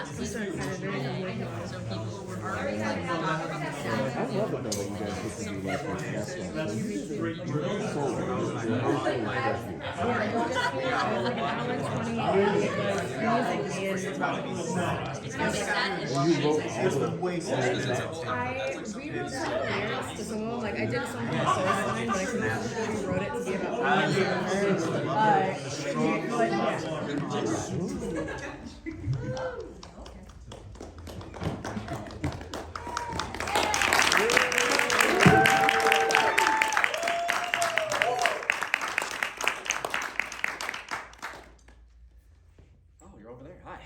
last week, so people were already having to talk about I love it though that you guys get to do like this. That's so I you rewrote some lyrics to some of them. Like I did a song called Soul Sign, but I completely rewrote it to be about but yeah. Oh, you're over there. Hi.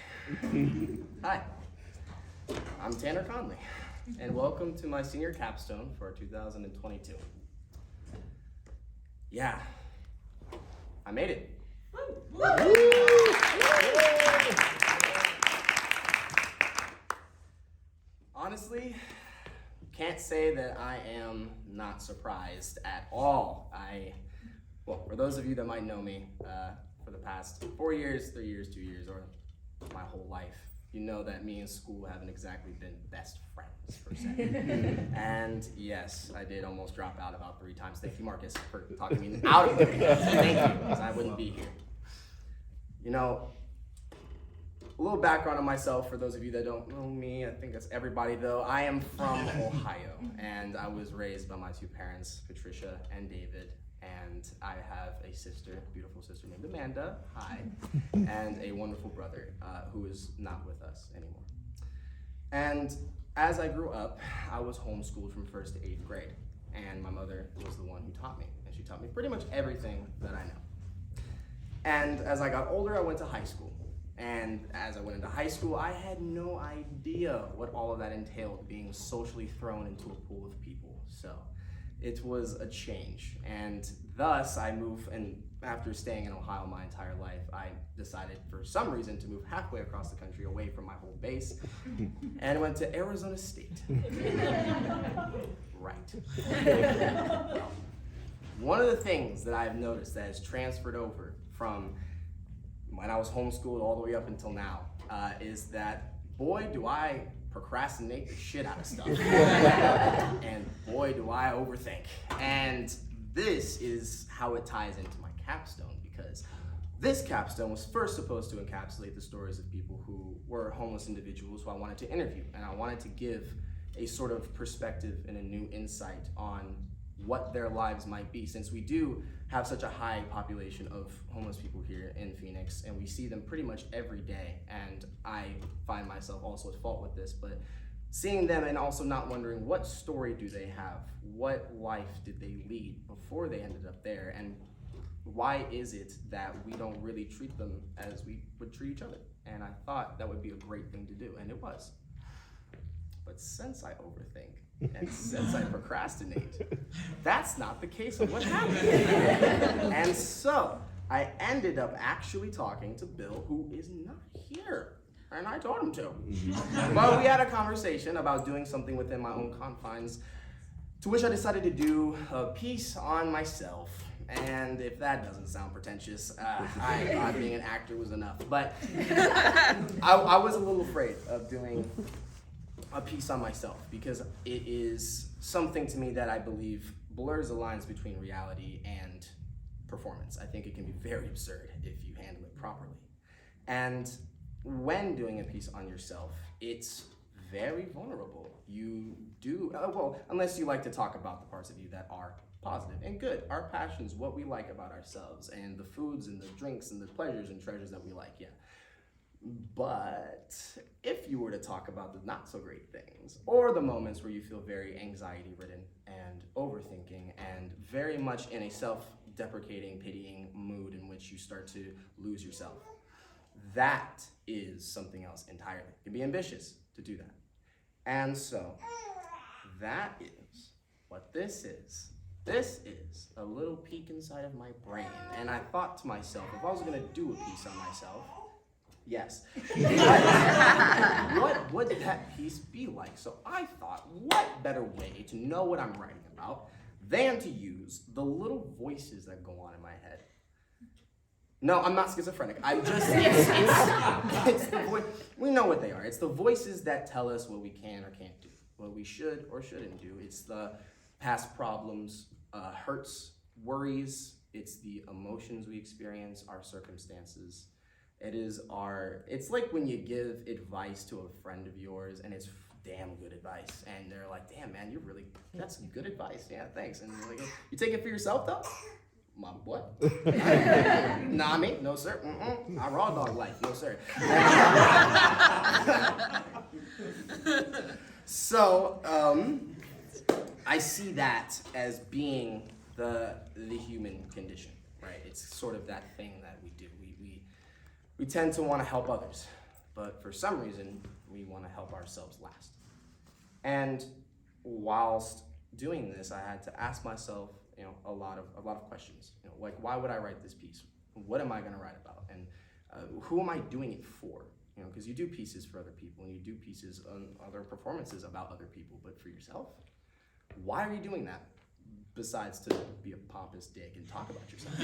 Hi. I'm Tanner Conley, and welcome to my senior capstone for 2022. Yeah, I made it. Honestly, can't say that I am not surprised at all. Well, for those of you that might know me, for the past 4 years, 3 years, 2 years, or my whole life, you know that me and school haven't exactly been best friends, per se. And yes, I did almost drop out about 3 times. Thank you, Marcus, for talking me out of doing that. Thank you, because I wouldn't be here. You know, a little background on myself for those of you that don't know me. I think that's everybody though. I am from Ohio, and I was raised by my 2 parents, Patricia and David. And I have a sister, beautiful sister named Amanda, hi, and a wonderful brother who is not with us anymore. And as I grew up, I was homeschooled from 1st to 8th grade. And my mother was the one who taught me. And she taught me pretty much everything that I know. And as I got older, I went to high school. And as I went into high school, I had no idea what all of that entailed, being socially thrown into a pool of people. So it was a change, and thus I moved, and after staying in Ohio my entire life, I decided for some reason to move halfway across the country away from my home base and went to Arizona State. Right. Well, one of the things that I've noticed that has transferred over from when I was homeschooled all the way up until now is that, boy, do I procrastinate the shit out of stuff. And boy, do I overthink. And this is how it ties into my capstone, because this capstone was first supposed to encapsulate the stories of people who were homeless individuals who I wanted to interview. And I wanted to give a sort of perspective and a new insight on what their lives might be, since we do have such a high population of homeless people here in Phoenix, and we see them pretty much every day. And I find myself also at fault with this, but seeing them and also not wondering what story do they have, what life did they lead before they ended up there, and why is it that we don't really treat them as we would treat each other? And I thought that would be a great thing to do, and it was. But since I overthink, and since I procrastinate, that's not the case of what happened. And so I ended up actually talking to Bill, who is not here, and I told him to. But we had a conversation about doing something within my own confines, to which I decided to do a piece on myself. And if that doesn't sound pretentious, I thought being an actor was enough. But I was a little afraid of doing a piece on myself, because it is something to me that I believe blurs the lines between reality and performance. I think it can be very absurd if you handle it properly. And when doing a piece on yourself, it's very vulnerable. You do, well, unless you like to talk about the parts of you that are positive and good, our passions, what we like about ourselves, and the foods and the drinks and the pleasures and treasures that we like, yeah. But if you were to talk about the not so great things, or the moments where you feel very anxiety ridden and overthinking and very much in a self-deprecating, pitying mood in which you start to lose yourself, that is something else entirely. It can be ambitious to do that. And so that is what this is. This is a little peek inside of my brain. And I thought to myself, if I was gonna do a piece on myself, yes. What would that piece be like? So I thought, what better way to know what I'm writing about than to use the little voices that go on in my head. No, I'm not schizophrenic. I'm just, it's the voice. We know what they are. It's the voices that tell us what we can or can't do, what we should or shouldn't do. It's the past problems, hurts, worries. It's the emotions we experience, our circumstances. It's like when you give advice to a friend of yours and it's damn good advice. And they're like, damn, man, that's some good advice. Yeah, thanks. And you're like, you take it for yourself though? Mom, what? Nah, me? No, sir. I raw dog life. No, sir. So, I see that as being the human condition, right? It's sort of that thing that we do. We tend to want to help others, but for some reason, we want to help ourselves last. And whilst doing this, I had to ask myself, a lot of questions. Like, why would I write this piece? What am I going to write about? And who am I doing it for? Because you do pieces for other people, and you do pieces on other performances about other people, but for yourself, why are you doing that? Besides to be a pompous dick and talk about yourself.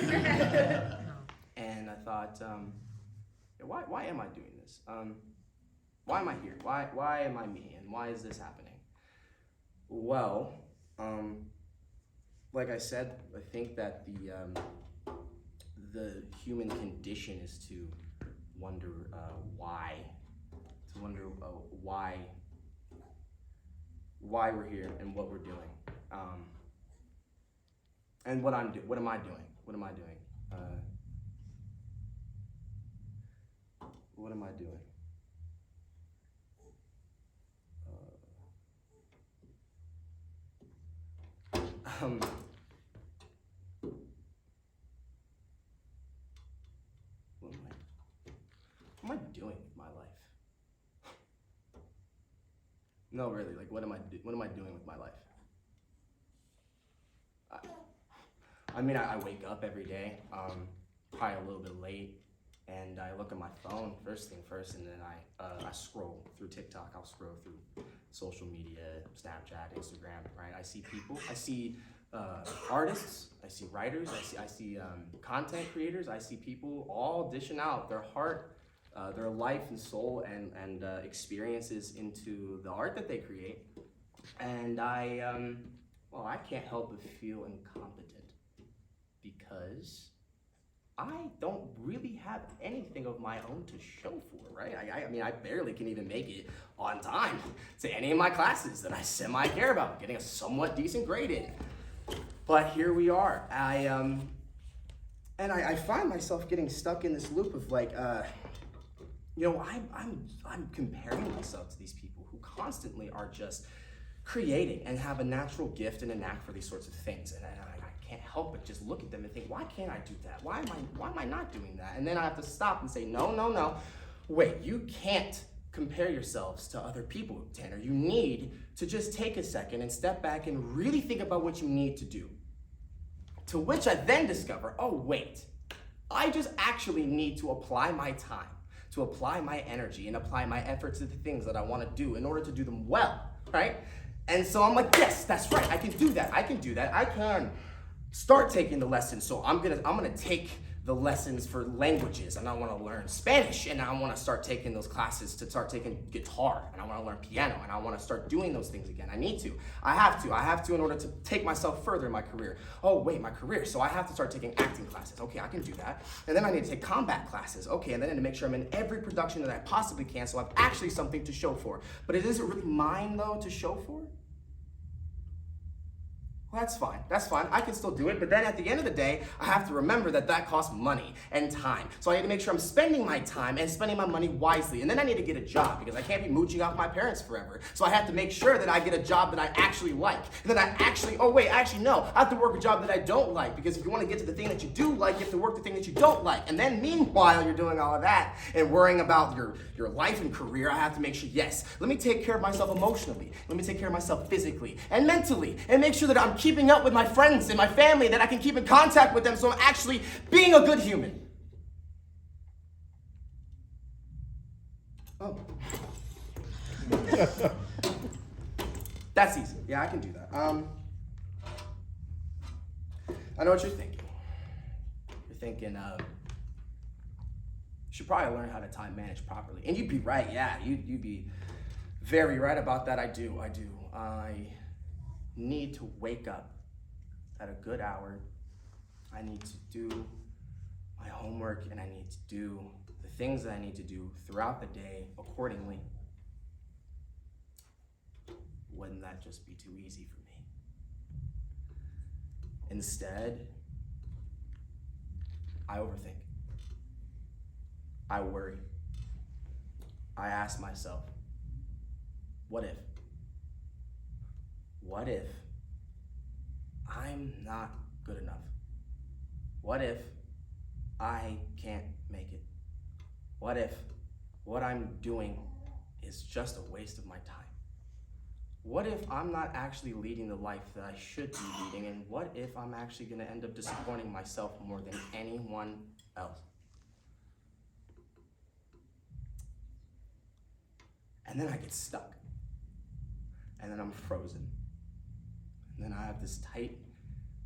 And I thought, why am I doing this? Why am I here? Why am I me? And why is this happening? Well, like I said, I think that the human condition is to wonder why we're here and what we're doing, and what am I doing? What am I doing? What am I doing? What am I doing? What am I doing with my life? No, really, like what am I doing with my life? I mean, I wake up every day, probably a little bit late, and I look at my phone first thing first, and then I scroll through TikTok. I'll scroll through social media, Snapchat, Instagram. Right? I see people. I see artists. I see writers. I see content creators. I see people all dishing out their heart, their life and soul and experiences into the art that they create, and I can't help but feel incompetent because I don't really have anything of my own to show for, right? I mean, I barely can even make it on time to any of my classes that I semi-care about, getting a somewhat decent grade in. But here we are. I find myself getting stuck in this loop of like, I'm comparing myself to these people who constantly are just creating and have a natural gift and a knack for these sorts of things. And I can't help but just look at them and think, why can't I do that? Why am I not doing that? And then I have to stop and say, no. Wait, you can't compare yourselves to other people, Tanner. You need to just take a second and step back and really think about what you need to do. To which I then discover, oh wait, I just actually need to apply my time, to apply my energy and apply my efforts to the things that I want to do in order to do them well, right? And so I'm like, yes, that's right, I can do that. I can start taking the lessons. So I'm gonna take the lessons for languages, and I want to learn Spanish, and I want to start taking those classes to start taking guitar, and I want to learn piano, and I want to start doing those things again. I have to in order to take myself further in my career. Oh wait, my career, so I have to start taking acting classes. Okay, I can do that. And then I need to take combat classes. Okay, and then I need to make sure I'm in every production that I possibly can, so I've actually something to show for. But it isn't really mine though to show for. Well, that's fine, I can still do it, but then at the end of the day, I have to remember that costs money and time. So I need to make sure I'm spending my time and spending my money wisely, and then I need to get a job, because I can't be mooching off my parents forever. So I have to make sure that I get a job that I actually like, and then I have to work a job that I don't like, because if you want to get to the thing that you do like, you have to work the thing that you don't like. And then meanwhile, you're doing all of that and worrying about your life and career, I have to make sure, yes, let me take care of myself emotionally, let me take care of myself physically and mentally, and make sure that I'm keeping up with my friends and my family, that I can keep in contact with them, so I'm actually being a good human. Oh. That's easy. Yeah, I can do that. I know what you're thinking. You're thinking, should probably learn how to time manage properly. And you'd be right, yeah, you'd be very right about that. I do. I need to wake up at a good hour. I need to do my homework, and I need to do the things that I need to do throughout the day accordingly. Wouldn't that just be too easy for me? Instead, I overthink. I worry. I ask myself, what if? What if I'm not good enough? What if I can't make it? What if what I'm doing is just a waste of my time? What if I'm not actually leading the life that I should be leading? And what if I'm actually going to end up disappointing myself more than anyone else? And then I get stuck. And then I'm frozen. And then I have this tight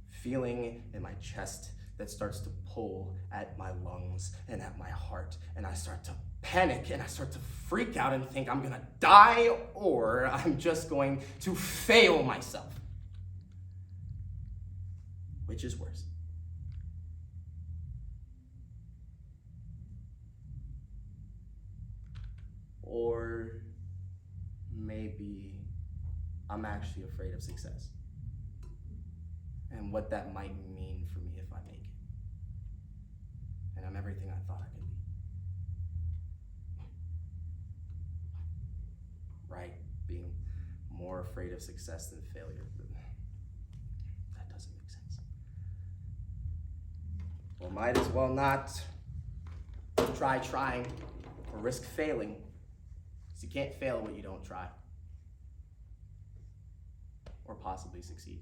feeling in my chest that starts to pull at my lungs and at my heart. And I start to panic and I start to freak out and think I'm gonna die or I'm just going to fail myself. Which is worse? Or maybe I'm actually afraid of success and what that might mean for me if I make it. And I'm everything I thought I could be. Right, being more afraid of success than failure. But that doesn't make sense. Well, might as well not try trying or risk failing, because you can't fail what you don't try or possibly succeed.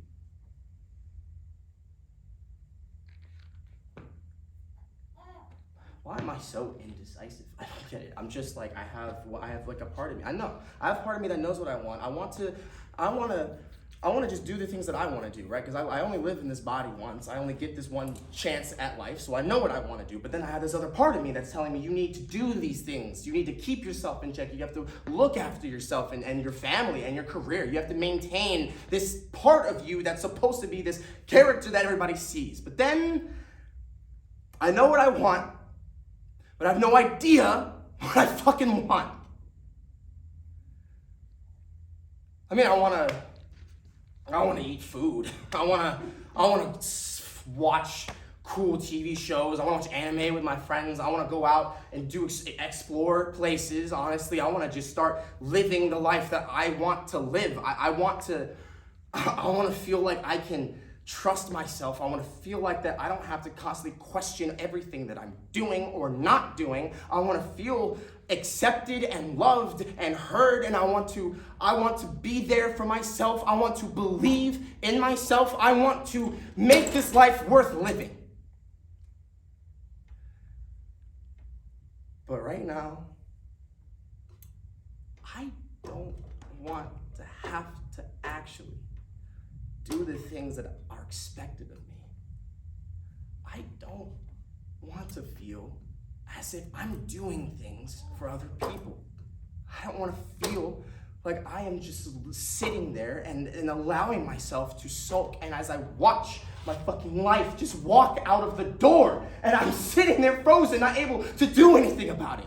Why am I so indecisive? I don't get it. I'm just like, I have like a part of me. I know. I have part of me that knows what I want. I want to just do the things that I want to do, right? Because I only live in this body once. I only get this one chance at life, so I know what I want to do. But then I have this other part of me that's telling me you need to do these things. You need to keep yourself in check. You have to look after yourself and your family and your career. You have to maintain this part of you that's supposed to be this character that everybody sees. But then I know what I want, but I have no idea what I fucking want. I mean, I want to eat food. I want to watch cool TV shows. I want to watch anime with my friends. I want to go out and explore places. Honestly, I want to just start living the life that I want to live. I want to feel like I can trust myself. I want to feel like that I don't have to constantly question everything that I'm doing or not doing. I want to feel accepted and loved and heard, and I want to be there for myself. I want to believe in myself. I want to make this life worth living. But right now, I don't want to have to actually do the things that are expected of me. I don't want to feel as if I'm doing things for other people. I don't want to feel like I am just sitting there and allowing myself to sulk, and as I watch my fucking life just walk out of the door, and I'm sitting there frozen, not able to do anything about it.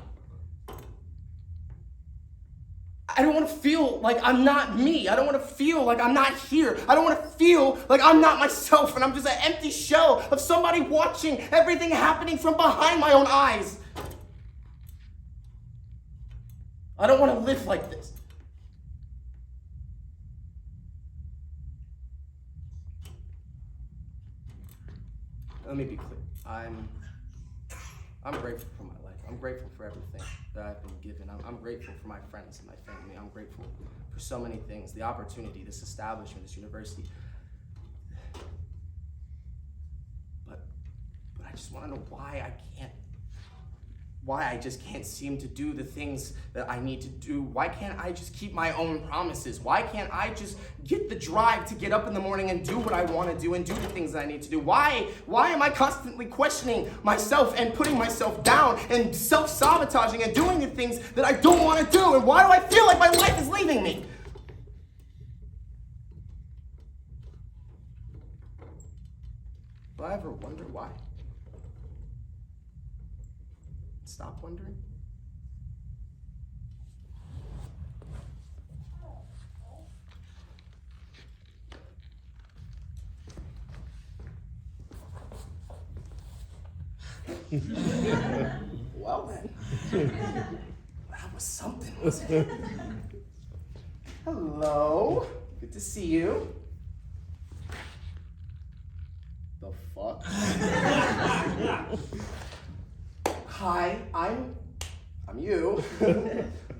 I don't want to feel like I'm not me. I don't want to feel like I'm not here. I don't want to feel like I'm not myself and I'm just an empty shell of somebody watching everything happening from behind my own eyes. I don't want to live like this. Let me be clear. I'm grateful for my life. I'm grateful for everything that I've been given. I'm grateful for my friends and my family. I'm grateful for so many things. The opportunity, this establishment, this university. But I just want to know why I can't why I just can't seem to do the things that I need to do. Why can't I just keep my own promises? Why can't I just get the drive to get up in the morning and do what I want to do and do the things that I need to do? Why am I constantly questioning myself and putting myself down and self-sabotaging and doing the things that I don't want to do? And why do I feel like my life is leaving me? Do I ever wonder why? Stop wondering? Well then, that was something, wasn't it? Hello, good to see you. The fuck? Hi, I'm you,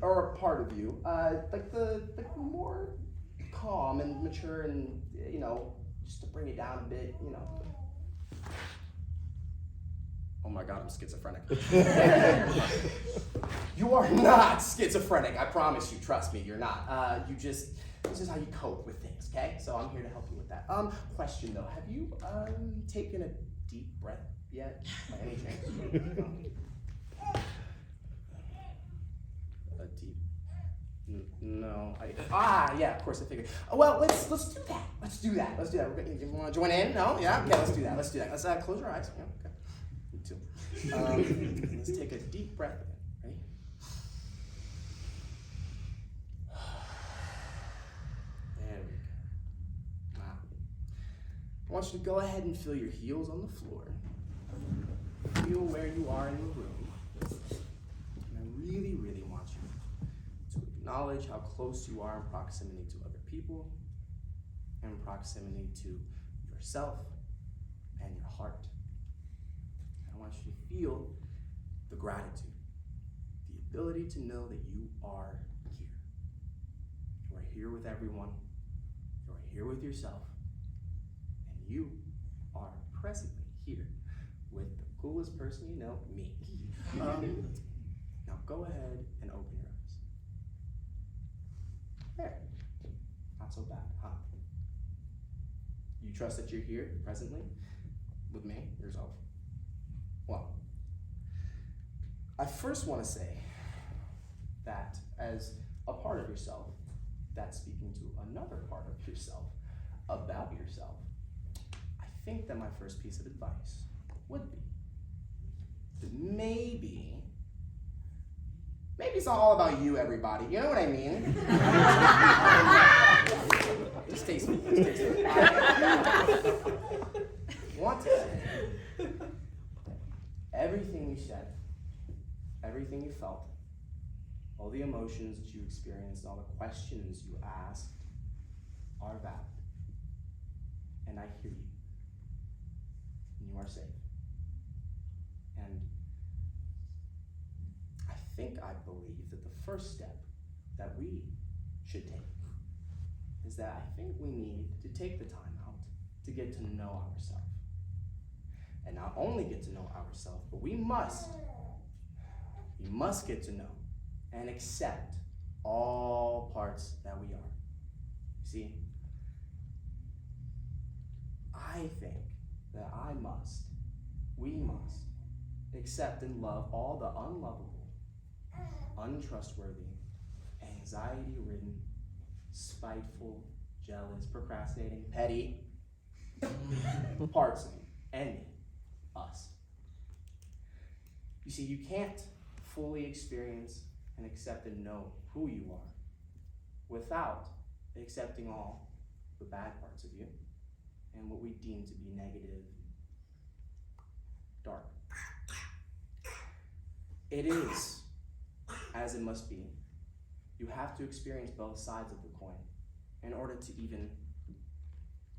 or a part of you. Like the more calm and mature and, you know, just to bring it down a bit, you know. Oh my God, I'm schizophrenic. You are not schizophrenic, I promise you, trust me, you're not. This is how you cope with things, okay? So I'm here to help you with that. Question though, have you, taken a deep breath yet, by any chance? A deep, no, yeah, of course I figured. Well, let's do that, let's do that. You wanna join in? No? Yeah, let's do that. Let's close your eyes, yeah, okay. Me too. Let's take a deep breath in, ready? There we go. Wow. I want you to go ahead and feel your heels on the floor. Feel where you are in the room. And I really, really want you to acknowledge how close you are in proximity to other people, and in proximity to yourself and your heart. I want you to feel the gratitude, the ability to know that you are here. You are here with everyone. You are here with yourself. And you are presently here with the coolest person you know, me. Now go ahead and open your eyes. There. Not so bad, huh? You trust that you're here presently with me, yourself? Well, I first want to say that as a part of yourself, that's speaking to another part of yourself, about yourself, I think that my first piece of advice would be that maybe it's not all about you, everybody. You know what I mean? Just taste me. I want to say everything you said, everything you felt, all the emotions that you experienced, all the questions you asked are valid. And I hear you. And you are safe. And I believe that the first step that we should take is that I think we need to take the time out to get to know ourselves. And not only get to know ourselves, but we must get to know and accept all parts that we are. See, I think that we must accept and love all the unlovable, untrustworthy, anxiety-ridden, spiteful, jealous, procrastinating, petty parts of you and us. You see, you can't fully experience and accept and know who you are without accepting all the bad parts of you and what we deem to be negative, dark. It is as it must be. You have to experience both sides of the coin in order to even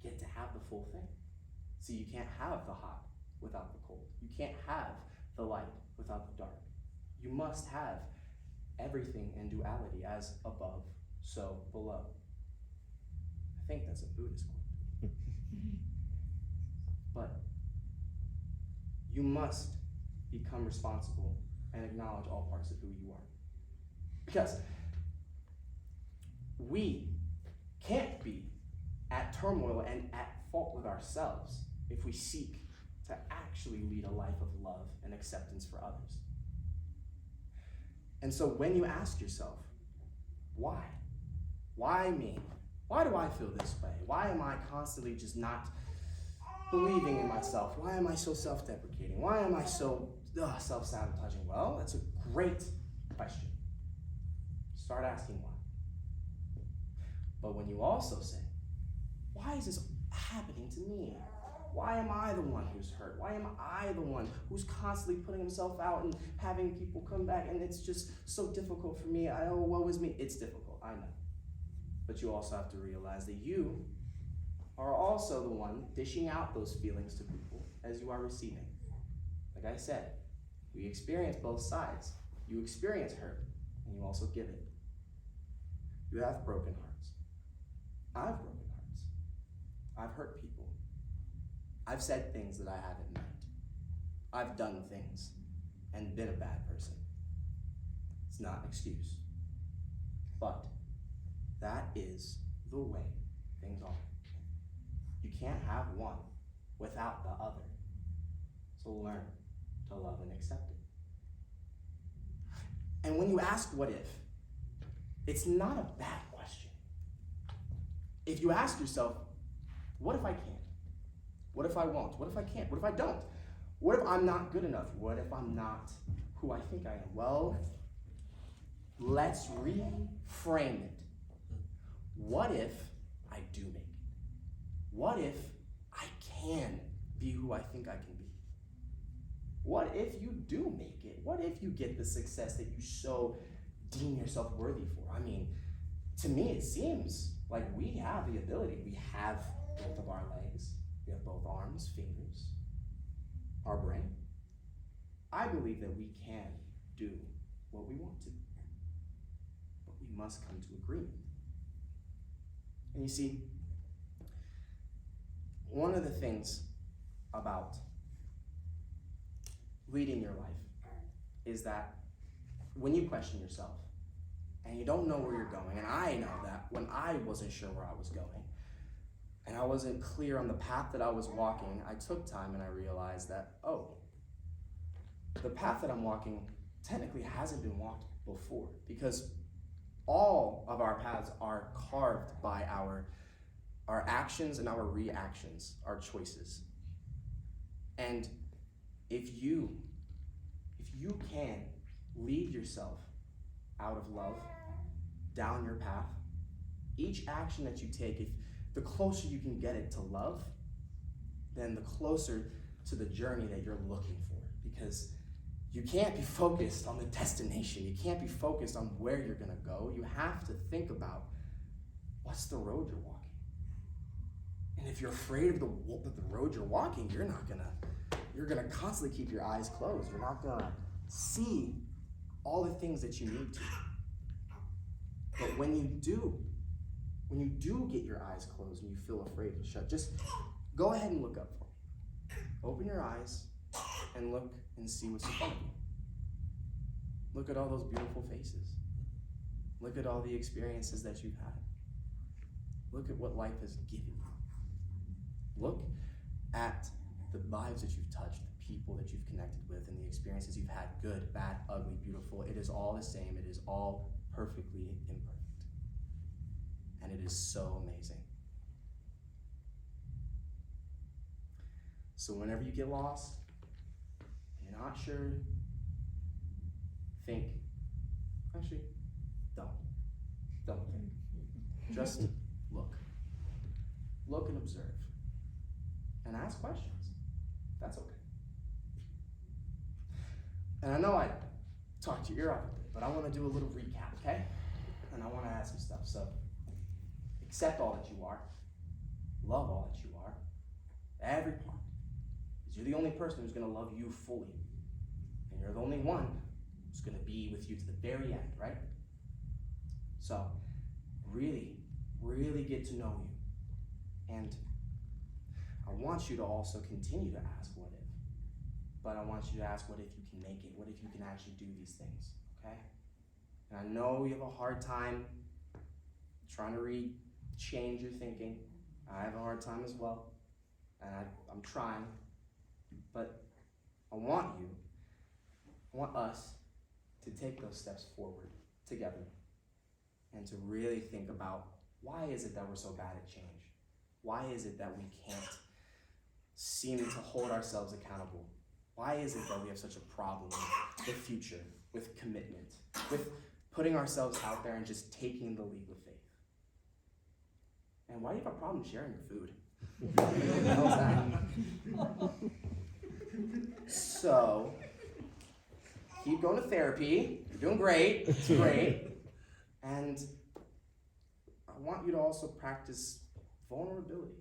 get to have the full thing. See, you can't have the hot without the cold. You can't have the light without the dark. You must have everything in duality, as above, so below. I think that's a Buddhist quote. But you must become responsible and acknowledge all parts of who you are. Because we can't be at turmoil and at fault with ourselves if we seek to actually lead a life of love and acceptance for others. And so when you ask yourself, why? Why me? Why do I feel this way? Why am I constantly just not believing in myself? Why am I so self-deprecating? Why am I so self-sabotaging? Well, that's a great question. Start asking why. But when you also say, why is this happening to me? Why am I the one who's hurt? Why am I the one who's constantly putting himself out and having people come back, and it's just so difficult for me? Woe is me. It's difficult, I know. But you also have to realize that you are also the one dishing out those feelings to people as you are receiving. Like I said, we experience both sides. You experience hurt, and you also give it. You have broken hearts. I've broken hearts. I've hurt people. I've said things that I haven't meant. I've done things and been a bad person. It's not an excuse. But that is the way things are. You can't have one without the other. So learn to love and accept it. And when you ask what if, it's not a bad question. If you ask yourself, what if I can't? What if I won't? What if I can't? What if I don't? What if I'm not good enough? What if I'm not who I think I am? Well, let's reframe it. What if I do make it? What if I can be who I think I can be? What if you do make it? What if you get the success that you so deem yourself worthy for? I mean, to me, it seems like we have the ability. We have both of our legs. We have both arms, fingers, our brain. I believe that we can do what we want to, but we must come to agreement. And you see, one of the things about leading your life is that when you question yourself and you don't know where you're going, and I know that when I wasn't sure where I was going, and I wasn't clear on the path that I was walking, I took time and I realized that, the path that I'm walking technically hasn't been walked before, because all of our paths are carved by our actions and our reactions, our choices. And if you can lead yourself out of love down your path, each action that you take, the closer you can get it to love, then the closer to the journey that you're looking for. Because you can't be focused on the destination. You can't be focused on where you're gonna go. You have to think about what's the road you're walking. And if you're afraid of the road you're walking, you're gonna constantly keep your eyes closed. You're not gonna see all the things that you need to. But when you do get your eyes closed and you feel afraid to shut, just go ahead and look up for me. Open your eyes and look and see what's in front of you. Look at all those beautiful faces. Look at all the experiences that you've had. Look at what life has given you. Look at the lives that you've touched, the people that you've connected with, and the experiences you've had, good, bad, ugly, beautiful. It is all the same. It is all perfectly imperfect. And it is so amazing. So whenever you get lost, you're not sure, think. Actually, don't think. Just look. Look and observe. And ask questions. That's okay. And I know I talked your ear off a bit, but I want to do a little recap, okay? And I want to ask you stuff. So, accept all that you are. Love all that you are. Every part. Because you're the only person who's going to love you fully. And you're the only one who's going to be with you to the very end, right? So, really, really get to know you. And I want you to also continue to ask what if. but I want you to ask, what if you can make it? What if you can actually do these things, okay? And I know you have a hard time trying to change your thinking. I have a hard time as well, and I'm trying, but I want us to take those steps forward together and to really think about, why is it that we're so bad at change? Why is it that we can't seem to hold ourselves accountable? Why is it that we have such a problem with the future, with commitment, with putting ourselves out there and just taking the leap of faith? And why do you have a problem sharing your food? What the hell is that? So, keep going to therapy. You're doing great. It's great. And I want you to also practice vulnerability.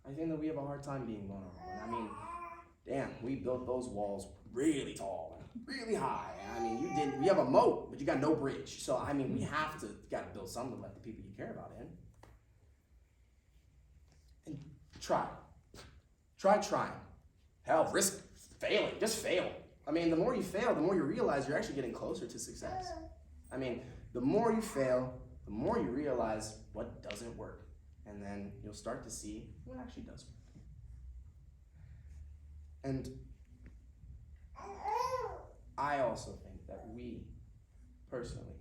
I think that we have a hard time being vulnerable. I mean, damn, we built those walls really tall and really high. I mean, we have a moat, but you got no bridge. So, I mean, you gotta build something to let the people you care about in. And try trying. Hell, risk failing, just fail. I mean, the more you fail, the more you realize you're actually getting closer to success. I mean, the more you fail, the more you realize what doesn't work. And then you'll start to see what actually does work. And I also think that we, personally,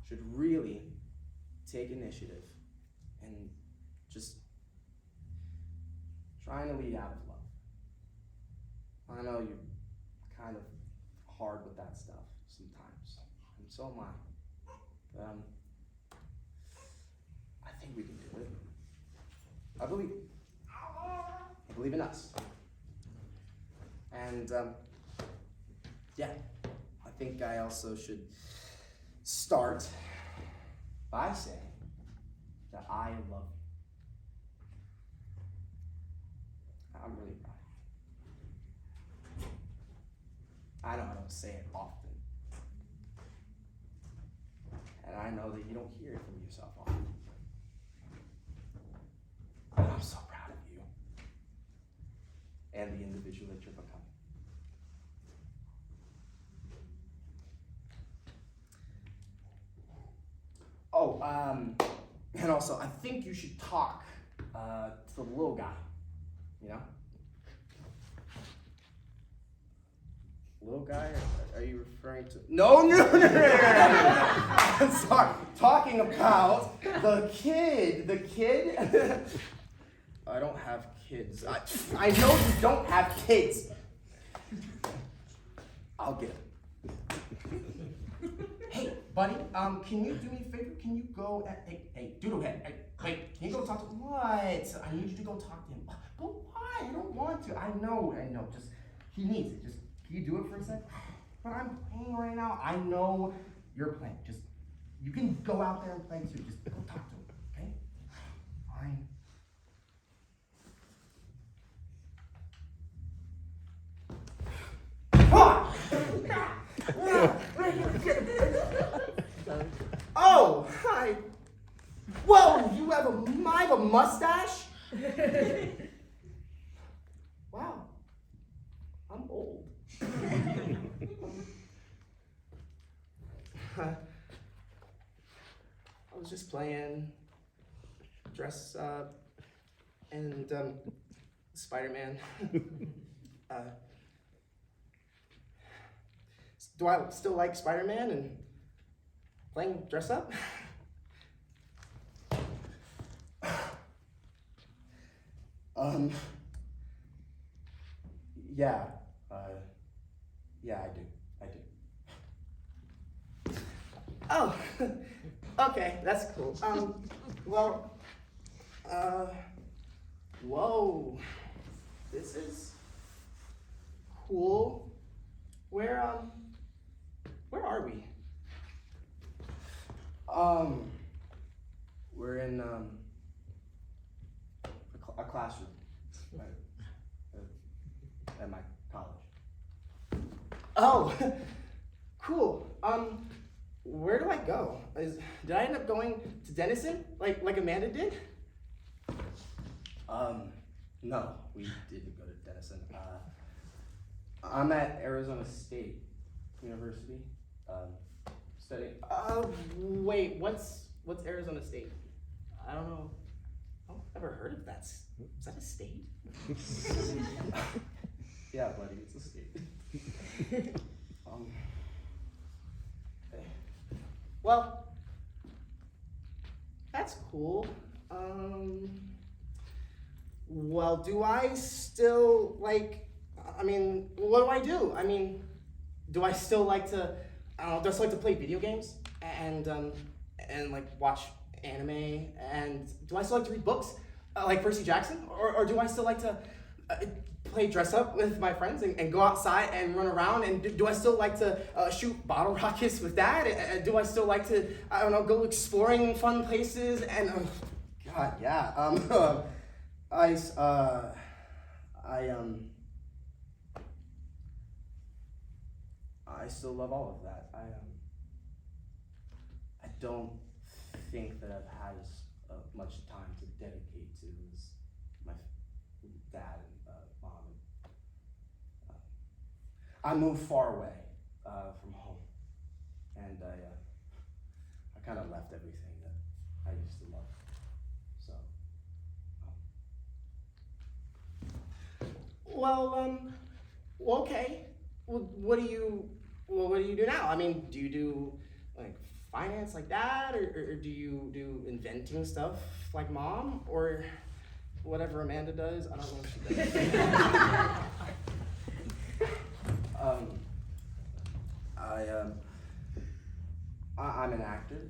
should really take initiative and just trying to lead out of love. I know you're kind of hard with that stuff sometimes, and so am I. But I think we can do it. I believe in us. And yeah, I think I also should start by saying that I love you. I'm really proud of you. I know I don't say it often. And I know that you don't hear it from yourself often. But I'm so proud of you and the individual that you're becoming. Oh, and also, I think you should talk to the little guy, you know? Little guy? Are you referring to? No. I'm sorry. Talking about the kid. I don't have kids. I know you don't have kids. I'll get him. Hey, buddy, can you do me a favor? Can you go hey, Doodlehead, wait, can you go talk to him? What? I need you to go talk to him. But why? I don't want to. I know, just, he needs it. Just, can you do it for a sec? But I'm playing right now. I know you're playing. Just, you can go out there and play too. Just go talk to him, okay? Fine. Oh, hi. Whoa, I have a mustache? Wow, I'm old. I was just playing dress up and Spider-Man. Do I still like Spider-Man and playing dress up? Yeah, I do. Oh, okay, that's cool. Whoa, this is cool. Where are we? We're in a classroom at my college. Oh, cool. Where do I go? Did I end up going to Denison like Amanda did? No, we didn't go to Denison. I'm at Arizona State University, studying. Wait, what's Arizona State? I don't know. I've never heard of that. Is that a state? Yeah, buddy, it's a state. Well, that's cool. Well, do I still like? I mean, what do I do? I mean, do I still like to? I don't know. Do I still like to play video games and like watch anime? And do I still like to read books like Percy Jackson? Or do I still like to play dress up with my friends and go outside and run around? And do I still like to shoot bottle rockets with Dad? Do I still like to, I don't know, go exploring fun places? And God, yeah. I still love all of that. I don't think that I've had as much time to dedicate to as my dad and mom. I moved far away from home, and I kind of left everything that I used to love. So, okay. Well, what do you do now? I mean, do you do like finance like that, or do you do inventing stuff like Mom, or whatever Amanda does? I don't know what she does. I'm an actor.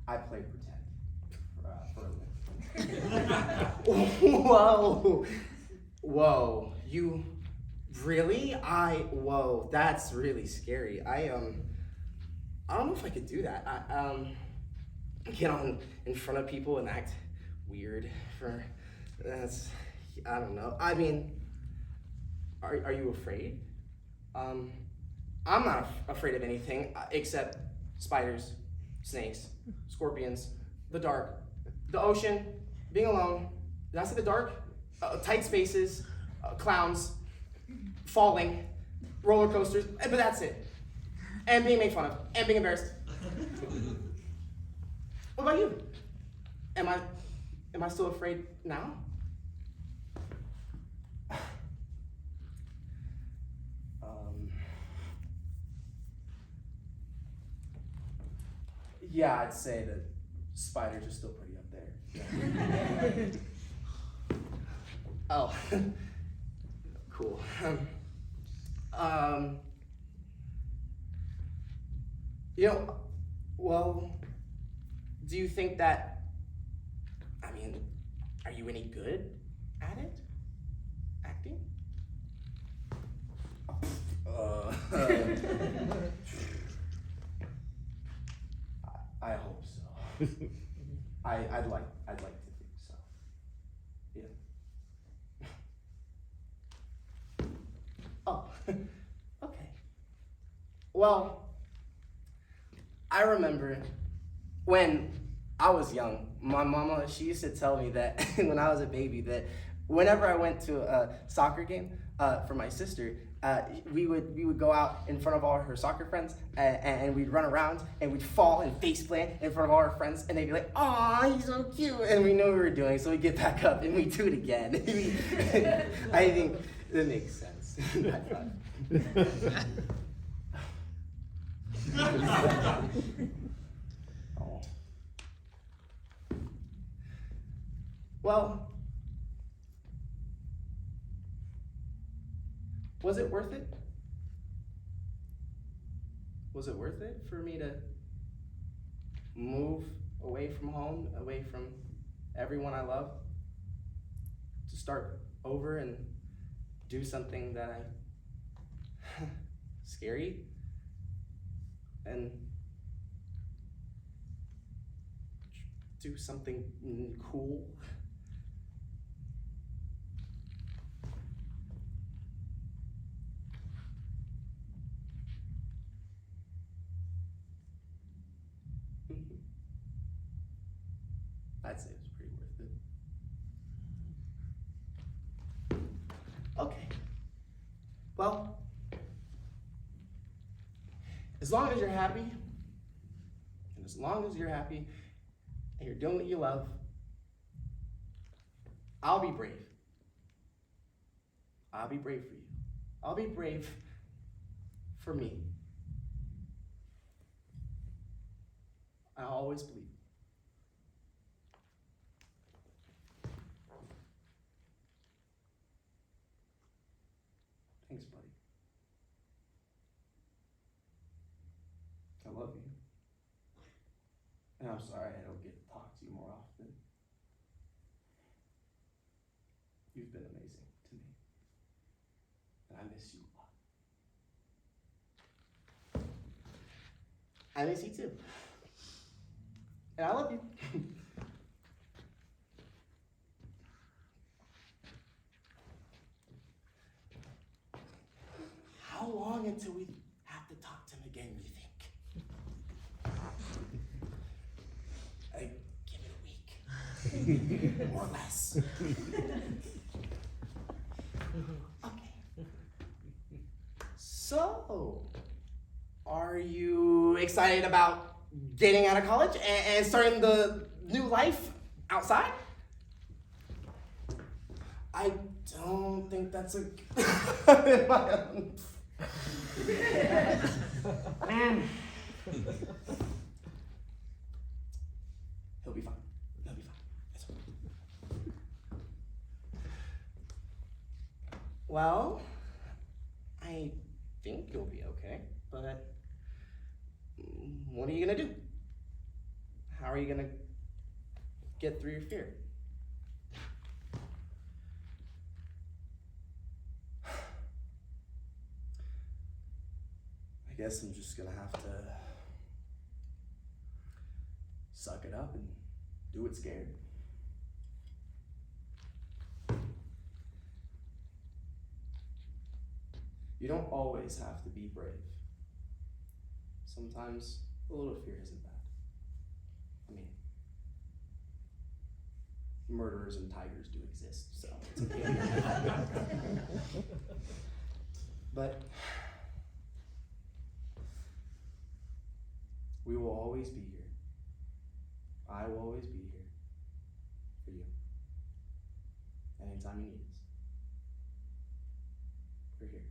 I play pretend for a living. Whoa, you really? Whoa, that's really scary. I don't know if I could do that. Get on in front of people and act weird I don't know. I mean, are you afraid? I'm not afraid of anything except spiders, snakes, scorpions, the dark, the ocean, being alone. Did I say the dark? Tight spaces, clowns, falling, roller coasters, but that's it. And being made fun of, and being embarrassed. What about you? Am I still afraid now? Yeah, I'd say that spiders are still pretty up there. Yeah. Oh, cool. Well, do you think that, I mean, are you any good at it? Acting? I hope so. I'd like to think so. Yeah. Oh, okay. Well, I remember when I was young, my mama, she used to tell me that when I was a baby, that whenever I went to a soccer game for my sister, we would go out in front of all her soccer friends and we'd run around and we'd fall and face plant in front of all our friends and they'd be like, "Aw, he's so cute," and we know what we were doing, so we get back up and we do it again. I think that makes sense. Oh. Well, was it worth it? Was it worth it for me to move away from home, away from everyone I love, to start over and do something that scary and do something cool? I'd say it was pretty worth it. Okay. as long as you're happy, and as long as you're happy, and you're doing what you love, I'll be brave. I'll be brave for you. I'll be brave for me. I always believe. Thanks, buddy. I love you. And I'm sorry I don't get to talk to you more often. You've been amazing to me. And I miss you a lot. I miss you too. And I love you. How long until we have to talk to him again, you think? Give it a week. Or less. Okay. So, are you excited about getting out of college and starting the new life outside? I don't think that's a He'll be fine. He'll be fine. It's okay. Well, I think you'll be okay, but what are you gonna do? How are you gonna get through your fear? I guess I'm just gonna have to suck it up and do it scared. You don't always have to be brave. Sometimes a little fear isn't bad. I mean, murderers and tigers do exist, so it's okay. But we will always be here. I will always be here for you. Anytime you need us. We're here.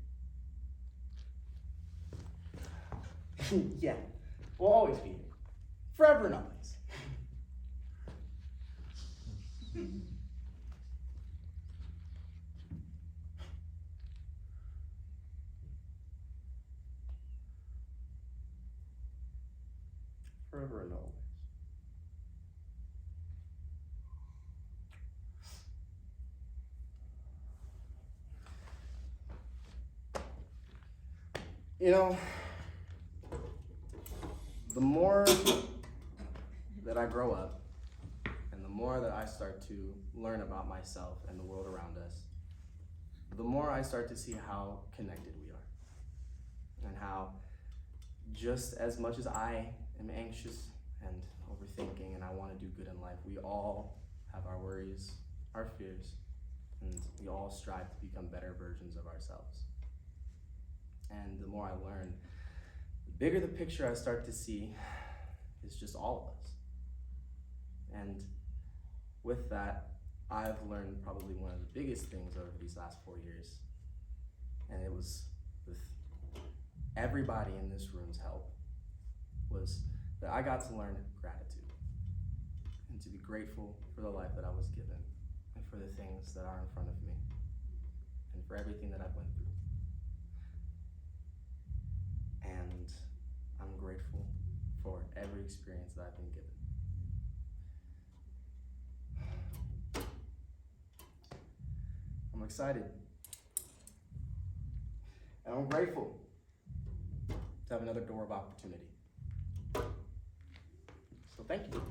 Yeah, we'll always be here. Forever and always. Forever and always. You know, the more that I grow up, and the more that I start to learn about myself and the world around us, the more I start to see how connected we are. And how just as much as I am anxious and overthinking and I want to do good in life, we all have our worries, our fears, and we all strive to become better versions of ourselves. And the more I learn, the bigger the picture I start to see is just all of us. And with that, I've learned probably one of the biggest things over these last 4 years, and it was with everybody in this room's help, was that I got to learn gratitude and to be grateful for the life that I was given and for the things that are in front of me and for everything that I've went through. And I'm grateful for every experience that I've been given. I'm excited. And I'm grateful to have another door of opportunity. So thank you.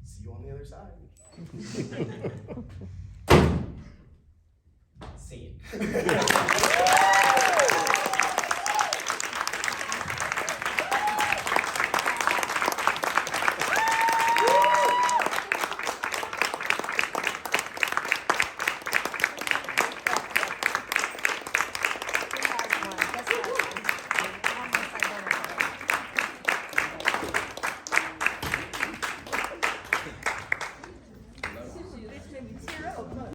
See you on the other side. See you.